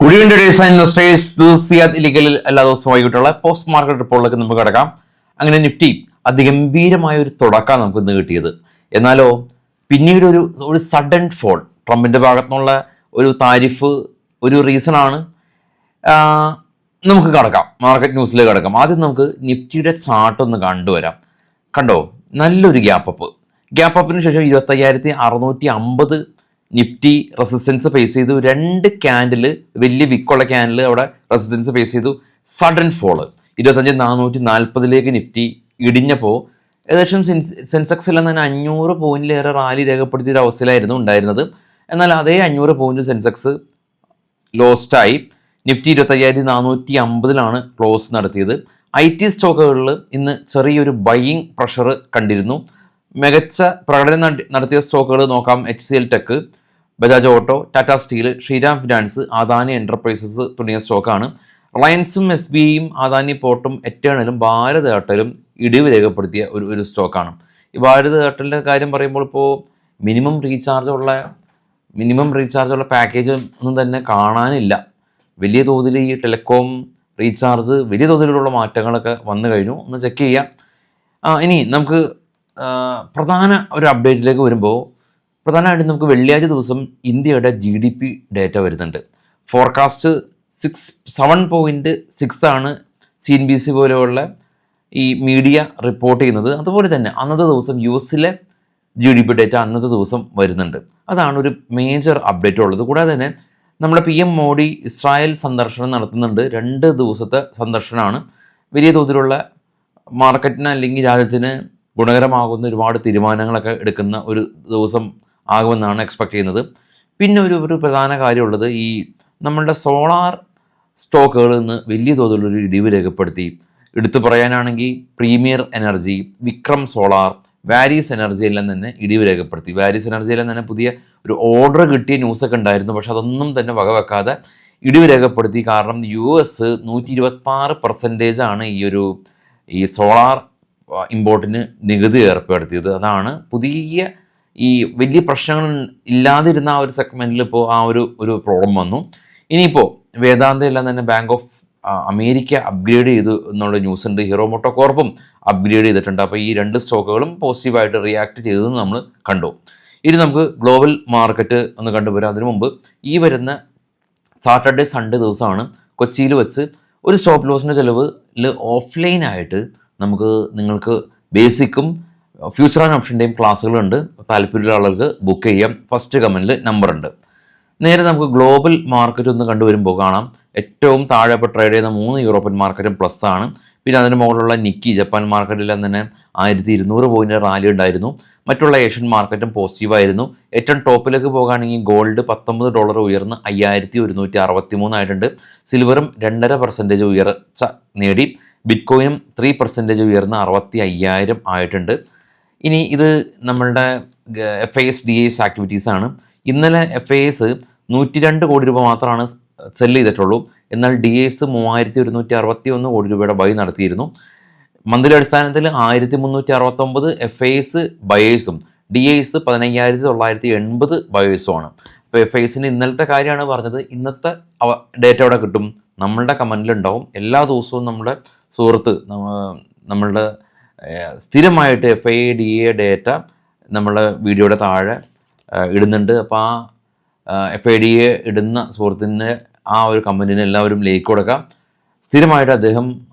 Good evening traders and investors. Siyad ഇലിക്കലിൽ എല്ലാ ദിവസവും വൈകിട്ടുള്ള പോസ്റ്റ് മാർക്കറ്റ് റിപ്പോർട്ടിലേക്ക് നമുക്ക് കിടക്കാം. അങ്ങനെ നിഫ്റ്റി അതിഗംഭീരമായ ഒരു തുടക്കം നമുക്ക് ഇന്ന് കിട്ടിയത്. എന്നാലോ പിന്നീട് ഒരു സഡൻ ഫോൾ, ട്രംപിന്റെ ഭാഗത്തുനിന്നുള്ള ഒരു താരിഫ് ഒരു റീസൺ ആണ്. നമുക്ക് കിടക്കാം, മാർക്കറ്റ് ന്യൂസിലേക്ക് കിടക്കാം. ആദ്യം നമുക്ക് നിഫ്റ്റിയുടെ ചാർട്ട് ഒന്ന് കണ്ടുവരാം. കണ്ടോ, നല്ലൊരു ഗ്യാപ്പ് അപ്പിന് ശേഷം 25,650 നിഫ്റ്റി റെസിസ്റ്റൻസ് ഫേസ് ചെയ്തു. 2 ക്യാൻഡിൽ, വലിയ വിക്കുള്ള ക്യാൻഡിൽ അവിടെ റെസിസ്റ്റൻസ് ഫേസ് ചെയ്തു. സഡൻ ഫോള് 25,440 നിഫ്റ്റി ഇടിഞ്ഞപ്പോൾ ഏകദേശം സെൻസെക്സിൽ തന്നെ 500 പോയിന്റിലേറെ റാലി രേഖപ്പെടുത്തിയ ഒരു അവസ്ഥയിലായിരുന്നു ഉണ്ടായിരുന്നത്. എന്നാൽ അതേ 500 പോയിന്റ് സെൻസെക്സ് ലോസ്റ്റായി. നിഫ്റ്റി 25,450 ക്ലോസ് നടത്തിയത്. IT സ്റ്റോക്കുകളിൽ ഇന്ന് ചെറിയൊരു ബൈയിങ് പ്രഷർ കണ്ടിരുന്നു. മികച്ച പ്രകടനം നടത്തിയ സ്റ്റോക്കുകൾ നോക്കാം. HCL tech, Bajaj auto, Tata steel, Shriram finance, Adani enterprises തുടങ്ങിയ സ്റ്റോക്കാണ്. റിലയൻസും SBIയും അദാനി പോർട്ടും എറ്റേണലും ഭാരത് എയർടെലും ഇടിവ് രേഖപ്പെടുത്തിയ ഒരു സ്റ്റോക്കാണ്. ഈ ഭാരത് എയർടെലിൻ്റെ കാര്യം പറയുമ്പോൾ ഇപ്പോൾ മിനിമം റീചാർജുള്ള പാക്കേജ് ഒന്നും തന്നെ കാണാനില്ല. വലിയ തോതിൽ ഈ ടെലികോം റീചാർജ് വലിയ തോതിലുള്ള മാറ്റങ്ങളൊക്കെ വന്നു കഴിഞ്ഞു. ഒന്ന് ചെക്ക് ചെയ്യാം. ഇനി നമുക്ക് പ്രധാന ഒരു അപ്ഡേറ്റിലേക്ക് വരുമ്പോൾ, പ്രധാനമായിട്ടും നമുക്ക് വെള്ളിയാഴ്ച ദിവസം ഇന്ത്യയുടെ GDP ഡേറ്റ വരുന്നുണ്ട്. ഫോർകാസ്റ്റ് 7.6 ആണ് CNBC പോലെയുള്ള ഈ മീഡിയ റിപ്പോർട്ട് ചെയ്യുന്നത്. അതുപോലെ തന്നെ അന്നത്തെ ദിവസം US GDP ഡേറ്റ അന്നത്തെ ദിവസം വരുന്നുണ്ട്. അതാണ് ഒരു മേജർ അപ്ഡേറ്റ് ഉള്ളത്. കൂടാതെ തന്നെ നമ്മുടെ PM മോഡി ഇസ്രായേൽ സന്ദർശനം നടത്തുന്നുണ്ട്. 2 ദിവസത്തെ സന്ദർശനമാണ്. വലിയ തോതിലുള്ള മാർക്കറ്റിന് അല്ലെങ്കിൽ രാജ്യത്തിന് ഗുണകരമാകുന്ന ഒരുപാട് തീരുമാനങ്ങളൊക്കെ എടുക്കുന്ന ഒരു ദിവസം ആകുമെന്നാണ് എക്സ്പെക്ട് ചെയ്യുന്നത്. പിന്നെ ഒരു പ്രധാന കാര്യമുള്ളത്, ഈ നമ്മളുടെ സോളാർ സ്റ്റോക്കുകളിൽ നിന്ന് വലിയ തോതിലുള്ളൊരു ഇടിവ് രേഖപ്പെടുത്തി. എടുത്തു പറയാനാണെങ്കിൽ premier energy, Vikram solar, varies energy എല്ലാം തന്നെ ഇടിവ് രേഖപ്പെടുത്തി. വാരീസ് എനർജിയെല്ലാം തന്നെ പുതിയ ഒരു ഓർഡർ കിട്ടിയ ന്യൂസൊക്കെ ഉണ്ടായിരുന്നു. പക്ഷെ അതൊന്നും തന്നെ വകവെക്കാതെ ഇടിവ് രേഖപ്പെടുത്തി. കാരണം US 126% ഈ സോളാർ ഇമ്പോർട്ടിന് നികുതി ഏർപ്പെടുത്തിയത്. അതാണ് പുതിയ ഈ വലിയ പ്രശ്നങ്ങൾ ഇല്ലാതിരുന്ന ആ ഒരു സെഗ്മെൻറ്റിൽ ഇപ്പോൾ ഒരു പ്രോബ്ലം വന്നു. ഇനിയിപ്പോൾ വേദാന്ത എല്ലാം തന്നെ ബാങ്ക് ഓഫ് അമേരിക്ക അപ്ഗ്രേഡ് ചെയ്തു എന്നുള്ള ന്യൂസ് ഉണ്ട്. ഹീറോ മോട്ടോ കോർപ്പും അപ്ഗ്രേഡ് ചെയ്തിട്ടുണ്ട്. അപ്പോൾ ഈ 2 സ്റ്റോക്കുകളും പോസിറ്റീവായിട്ട് റിയാക്ട് ചെയ്തതെന്ന് നമ്മൾ കണ്ടു. ഇനി നമുക്ക് ഗ്ലോബൽ മാർക്കറ്റ് ഒന്ന് കണ്ടുവരാം. അതിനു മുമ്പ് ഈ വരുന്ന സാറ്റർഡേ സൺഡേ ദിവസമാണ് കൊച്ചിയിൽ വെച്ച് ഒരു സ്റ്റോപ്പ് ലോസിൻ്റെ ചിലവിൽ ഓഫ്ലൈനായിട്ട് നിങ്ങൾക്ക് ബേസിക്കും ഫ്യൂച്ചർ ആൻഡ് ഓപ്ഷൻ്റെയും ക്ലാസ്സുകളുണ്ട്. താല്പര്യമുള്ള ആളുകൾക്ക് ബുക്ക് ചെയ്യാം. ഫസ്റ്റ് കമൻറ്റിൽ നമ്പറുണ്ട്. നേരെ നമുക്ക് ഗ്ലോബൽ മാർക്കറ്റ് ഒന്ന് കണ്ടുവരുമ്പോൾ കാണാം, ഏറ്റവും താഴെ ഇപ്പോൾ ട്രേഡ് ചെയ്യുന്ന 3 യൂറോപ്യൻ മാർക്കറ്റും പ്ലസ് ആണ്. പിന്നെ അതിന് മുകളിലുള്ള നിക്കി ജപ്പാൻ മാർക്കറ്റിലെല്ലാം തന്നെ 1200 പോയിന്റ് റാലി ഉണ്ടായിരുന്നു. മറ്റുള്ള ഏഷ്യൻ മാർക്കറ്റും പോസിറ്റീവായിരുന്നു. ഏറ്റവും ടോപ്പിലേക്ക് പോകുകയാണെങ്കിൽ ഗോൾഡ് $19 ഉയർന്ന് 5163 ആയിട്ടുണ്ട്. സിൽവറും 2.5% ഉയർച്ച നേടി. ബിറ്റ്കോയിനും 3% ഉയർന്ന് 65,000 ആയിട്ടുണ്ട്. ഇനി ഇത് നമ്മളുടെ FIS DIS ആക്ടിവിറ്റീസാണ്. ഇന്നലെ FIS 102 കോടി രൂപ മാത്രമാണ് സെല് ചെയ്തിട്ടുള്ളൂ. എന്നാൽ DIS 3,161 കോടി രൂപയുടെ ബൈ നടത്തിയിരുന്നു. മന്ത്ലി അടിസ്ഥാനത്തിൽ 1,369 FIS ബയേഴ്സും DIS 15,980 ബയേഴ്സുമാണ്. അപ്പോൾ FISന് ഇന്നലത്തെ കാര്യമാണ് പറഞ്ഞത്. ഇന്നത്തെ ഡേറ്റ അവിടെ കിട്ടും, നമ്മളുടെ കമൻറ്റിലുണ്ടാവും. എല്ലാ ദിവസവും നമ്മുടെ സുഹൃത്ത് നമ്മളുടെ സ്ഥിരമായിട്ട് FIDA ഡേറ്റ നമ്മളുടെ വീഡിയോയുടെ താഴെ ഇടുന്നുണ്ട്. അപ്പോൾ ആ FIDA ഇടുന്ന സുഹൃത്തിൻ്റെ ആ ഒരു കമൻറ്റിന് എല്ലാവരും ലൈക്ക് കൊടുക്കാം. സ്ഥിരമായിട്ട്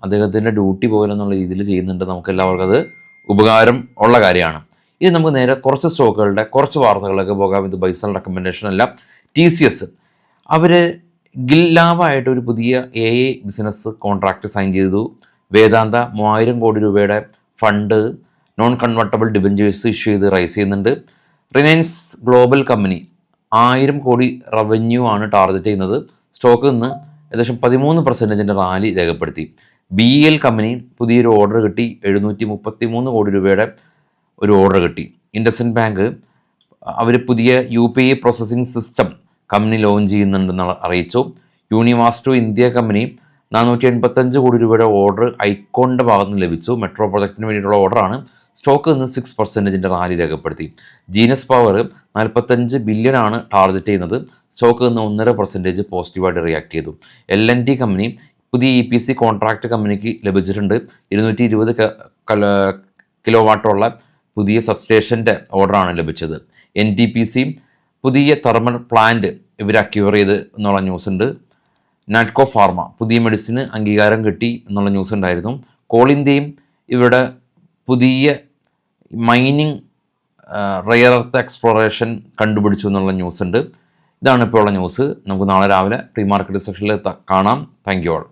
അദ്ദേഹത്തിൻ്റെ ഡ്യൂട്ടി പോലെ എന്നുള്ള രീതിയിൽ ചെയ്യുന്നുണ്ട്. നമുക്ക് എല്ലാവർക്കും അത് ഉപകാരം ഉള്ള കാര്യമാണ്. ഇത് നമുക്ക് നേരെ കുറച്ച് സ്റ്റോക്കുകളുടെ കുറച്ച് വാർത്തകളിലേക്ക് പോകാം. ഇത് ബൈസൽ റെക്കമെൻഡേഷൻ അല്ല. TCS അവർ ഗില്ലാവായിട്ട് ഒരു പുതിയ AI ബിസിനസ് കോൺട്രാക്റ്റ് സൈൻ ചെയ്തു. വേദാന്ത 3000 കോടി രൂപയുടെ fund non convertible debentures issue ചെയ്ത് റൈസ് ചെയ്യുന്നുണ്ട്. റിലയൻസ് ഗ്ലോബൽ കമ്പനി 1000 കോടി റവന്യൂ ആണ് ടാർഗറ്റ് ചെയ്യുന്നത്. സ്റ്റോക്ക് നിന്ന് ഏകദേശം 13% റാലി രേഖപ്പെടുത്തി. BEL കമ്പനി പുതിയൊരു ഓർഡർ കിട്ടി. 733 കോടി രൂപയുടെ ഒരു ഓർഡർ കിട്ടി. ഇൻഡസ്ഇൻഡ് ബാങ്ക് അവർ പുതിയ UPI processing system company launch ചെയ്യുന്നുണ്ടെന്ന് അറിയിച്ചു. യൂണിവാസ്റ്റോ ഇന്ത്യ കമ്പനി 485 കോടി രൂപയുടെ ഓർഡർ ഐക്കോണിൻ്റെ ഭാഗത്ത് നിന്ന് ലഭിച്ചു. മെട്രോ പ്രൊജക്റ്റിന് വേണ്ടിയിട്ടുള്ള ഓർഡറാണ്. സ്റ്റോക്ക് ഇന്ന് 6% റാലി രേഖപ്പെടുത്തി. ജീനസ് പവർ 45 ബില്യണാണ് ടാർഗറ്റ് ചെയ്യുന്നത്. സ്റ്റോക്ക് ഇന്ന് 1.5% പോസിറ്റീവായിട്ട് റിയാക്ട് ചെയ്തു. LNT കമ്പനി പുതിയ EPC കോൺട്രാക്ട് കമ്പനിക്ക് ലഭിച്ചിട്ടുണ്ട്. 220 കിലോ വാട്ടുള്ള പുതിയ സബ്സ്റ്റേഷൻ്റെ ഓർഡറാണ് ലഭിച്ചത്. NTPC പുതിയ തെർമൽ പ്ലാന്റ് ഇവർ അക്യൂർ ചെയ്ത് എന്നുള്ള ന്യൂസ് ഉണ്ട്. നാറ്റ്കോ ഫാർമ പുതിയ മെഡിസിന് അംഗീകാരം കിട്ടി എന്നുള്ള ന്യൂസ് ഉണ്ടായിരുന്നു. കോൾ ഇന്ത്യയും ഇവരുടെ പുതിയ മൈനിങ് റെയർ എർത്ത് എക്സ്പ്ലോറേഷൻ കണ്ടുപിടിച്ചു എന്നുള്ള ന്യൂസ് ഉണ്ട്. ഇതാണ് ഇപ്പോൾ ഉള്ള ന്യൂസ്. നമുക്ക് നാളെ രാവിലെ പ്രീ മാർക്കറ്റ് സെക്ഷനിൽ കാണാം. Thank you all.